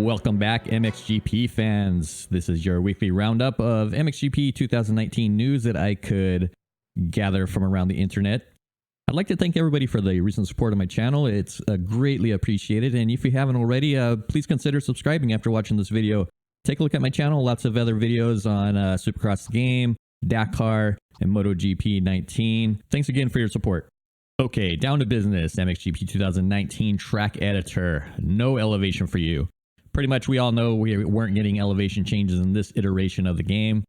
Welcome back, MXGP fans. This is your weekly roundup of MXGP 2019 news that I could gather from around the internet. I'd like to thank everybody for the recent support of my channel. It's greatly appreciated. And if you haven't already, please consider subscribing after watching this video. Take a look at my channel. Lots of other videos on Supercross the Game, Dakar, and MotoGP 19. Thanks again for your support. Okay, down to business. MXGP 2019 track editor. No elevation for you. Pretty much we all know we weren't getting elevation changes in this iteration of the game.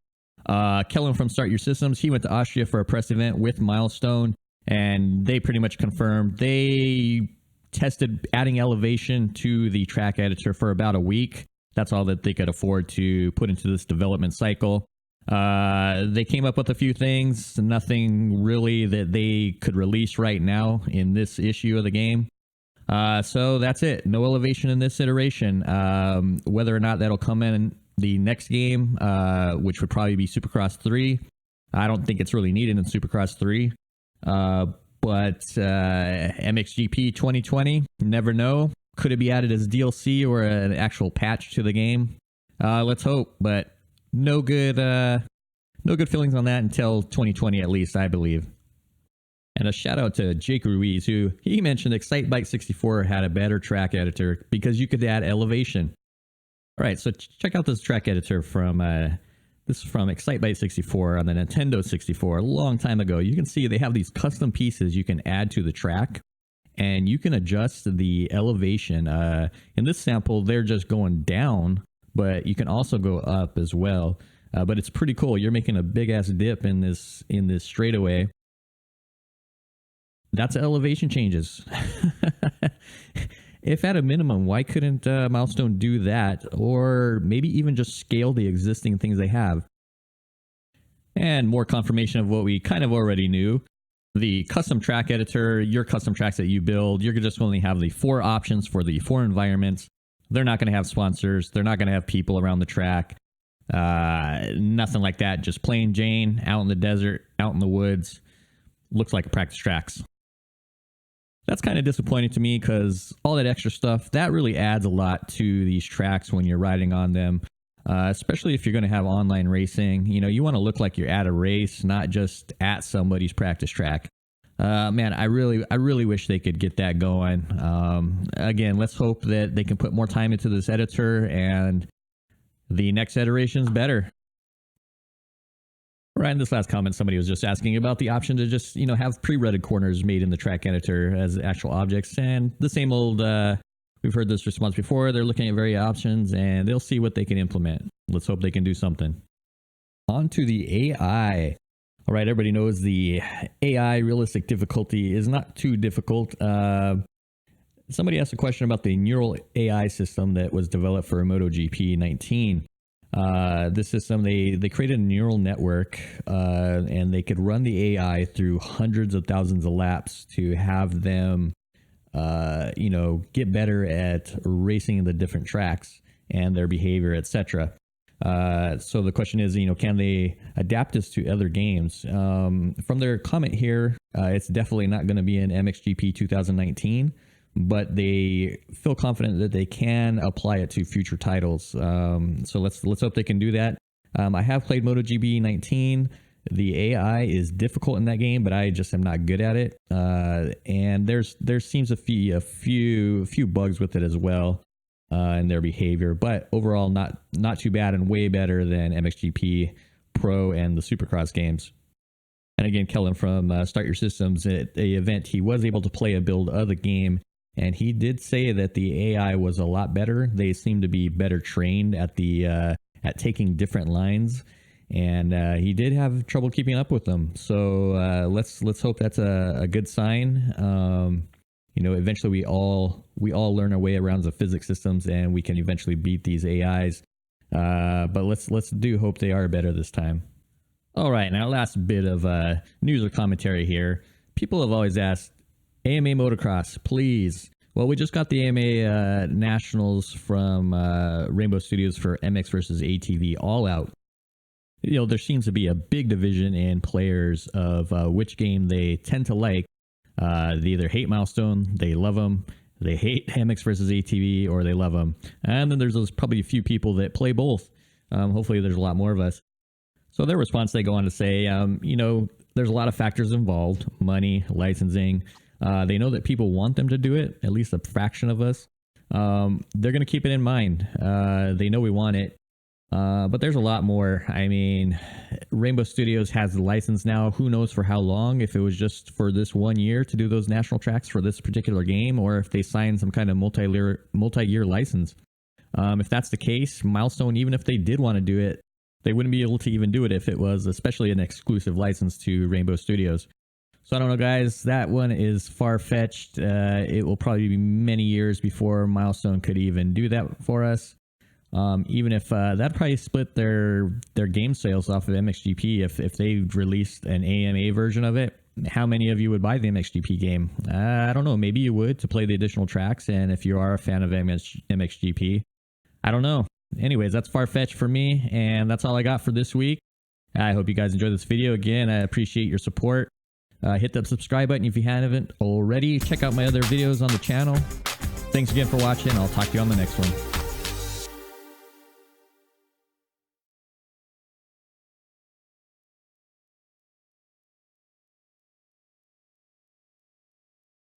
Kellen from Start Your Systems, he went to Austria for a press event with Milestone, and they pretty much confirmed they tested adding elevation to the track editor for about a week. That's all that they could afford to put into this development cycle. They came up with a few things, nothing really that they could release right now in this issue of the game. So that's it. No elevation in this iteration. Whether or not that'll come in the next game, which would probably be Supercross 3. I don't think it's really needed in Supercross 3. But MXGP 2020, never know. Could it be added as DLC or an actual patch to the game? Let's hope, but no good feelings on that until 2020 at least, I believe. And a shout out to Jake Ruiz, who he mentioned Excitebike 64 had a better track editor because you could add elevation. All right, so check out this track editor from this is from Excitebike 64 on the Nintendo 64 a long time ago. You can see they have these custom pieces you can add to the track, and you can adjust the elevation. In this sample, they're just going down, but you can also go up as well. But it's pretty cool. You're making a big ass dip in this straightaway. That's elevation changes. If at a minimum, why couldn't Milestone do that? Or maybe even just scale the existing things they have? And more confirmation of what we kind of already knew. The custom track editor, your custom tracks that you build, you're just only have the 4 options for the 4 environments. They're not going to have sponsors. They're not going to have people around the track. Nothing like that. Just plain Jane, out in the desert, out in the woods. Looks like practice tracks. That's kind of disappointing to me because all that extra stuff, that really adds a lot to these tracks when you're riding on them, especially if you're going to have online racing. You know, you want to look like you're at a race, not just at somebody's practice track. Man, I really wish they could get that going. Again, let's hope that they can put more time into this editor and the next iteration's better. Right, in this last comment, somebody was just asking about the option to just, have pre-rendered corners made in the track editor as actual objects. And the same old, we've heard this response before. They're looking at various options and they'll see what they can implement. Let's hope they can do something. On to the AI. All right, everybody knows the AI realistic difficulty is not too difficult. Somebody asked a question about the neural AI system that was developed for MotoGP 19. This system, they created a neural network, and they could run the AI through hundreds of thousands of laps to have them, get better at racing in the different tracks and their behavior, etc. So the question is, can they adapt this to other games? From their comment here, it's definitely not going to be in MXGP 2019. But they feel confident that they can apply it to future titles. So let's hope they can do that. I have played MotoGP 19. The AI is difficult in that game, but I just am not good at it. And there seems to be a few bugs with it as well in their behavior. But overall, not too bad and way better than MXGP Pro and the Supercross games. And again, Kellen from Start Your Systems, at the event, he was able to play a build of the game. And he did say that the AI was a lot better. They seem to be better trained at at taking different lines, and he did have trouble keeping up with them. So let's hope that's a good sign. Eventually we all learn our way around the physics systems, and we can eventually beat these AIs. But let's do hope they are better this time. All right, now last bit of news or commentary here. People have always asked, AMA Motocross, please. Well, we just got the AMA Nationals from Rainbow Studios for MX versus ATV All Out. There seems to be a big division in players of which game they tend to like. They either hate Milestone, they love them, they hate MX versus ATV, or they love them. And then there's those probably a few people that play both. Hopefully there's a lot more of us. So their response, they go on to say, you know, there's a lot of factors involved: money, licensing. They know that people want them to do it, at least a fraction of us. They're going to keep it in mind. They know we want it. But there's a lot more. I mean, Rainbow Studios has the license now. Who knows for how long, if it was just for this 1 year to do those national tracks for this particular game, or if they signed some kind of multi-year license. If that's the case, Milestone, even if they did want to do it, they wouldn't be able to even do it if it was especially an exclusive license to Rainbow Studios. So I don't know, guys. That one is far-fetched. It will probably be many years before Milestone could even do that for us. Even if that'd probably split their game sales off of MXGP if they released an AMA version of it. How many of you would buy the MXGP game? I don't know. Maybe you would, to play the additional tracks, and if you are a fan of MXGP, I don't know. Anyways, that's far-fetched for me, and that's all I got for this week. I hope you guys enjoyed this video. Again, I appreciate your support. Hit that subscribe button if you haven't already. Check out my other videos on the channel. Thanks again for watching. I'll talk to you on the next one.